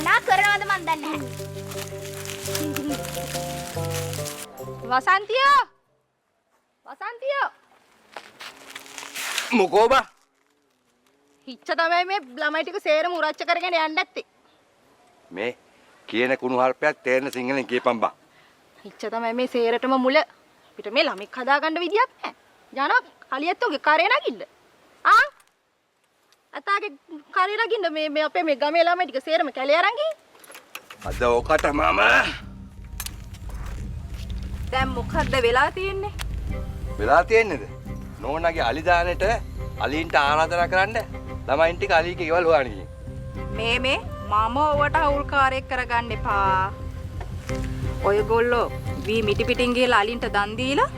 මොනා කරනවද මන් දන්නේ නැහැ. වසන්තිය මොකෝ බා හිච්ච තමයි මේ ළමයි ටික සේරම උරච්ච කරගෙන යන්න ඇත්තේ. මේ කියන කුණු හල්පයක් තේරෙන සිංහලෙන් කියපන් බා. හිච්ච තමයි මේ සේරටම මුල. පිට මේ ළමෙක් හදාගන්න විදියක් නැහැ. යනවා කලියත්තෝගේ කරේ නගින්න. අතාගේ කරේ නගින්න මේ අපේ මේ ගමේ ළමයි ටික සේරම කැලේ අරන් ගිහින්. අද ඔකට මම දැන් මොකද්ද වෙලා තියෙන්නේ? වෙලා තියෙන්නේද? නෝනාගේ අලි දානෙට අලින්ට ආරාධනා කරන්න ළමයින් ටික අලිගේ ගෙවල් හොයන්න ගිහින්. මේ මම ඔවට අවුල්කාරයෙක් කරගන්න එපා. ඔයගොල්ලෝ වී මිටි පිටින් ගිහලා අලින්ට දන් දීලා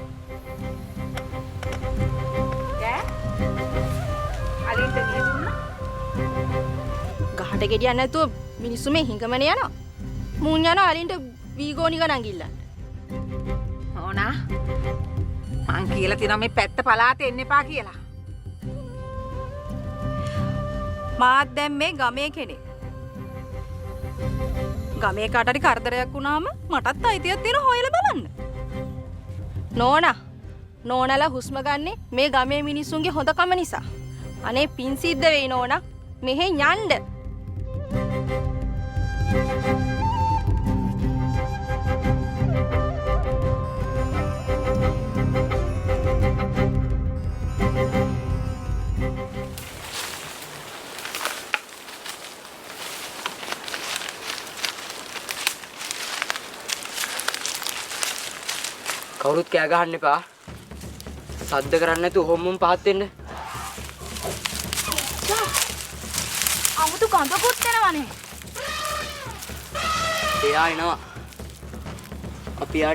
අලින්ට දියුණා. ගහට ගෙඩියක් නැතුව මිනිස්සු මේ හිඟමනේ යනවා. මුන් යනවා අලින්ට වීගෝනි ගණන් ගිල්ලන්න. ඕනා මං කියලා තියෙනවා මේ පැත්ත පලාතේ එන්න එපා කියලා. මාත් දැන් මේ ගමේ කෙනෙක්. ගමේ කාට හරි කරදරයක් වුණාම මටත් අයිතියක් තියෙනවා හොයලා බලන්න. නෝනලා හුස්ම ගන්නේ මේ ගමේ මිනිස්සුන්ගේ හොඳකම නිසා. අනේ පින් සිද්ධ වෙයි නෝනා. මෙහෙ යන්න. කවුරුත් කෑ ගහන්න එපා. සද්ද කරන්නේ නැතුව හොම්මුන් පහත් වෙන්න. අමුතු ගඳකුත් එනවනේ. එයා එනවා. අපි යාට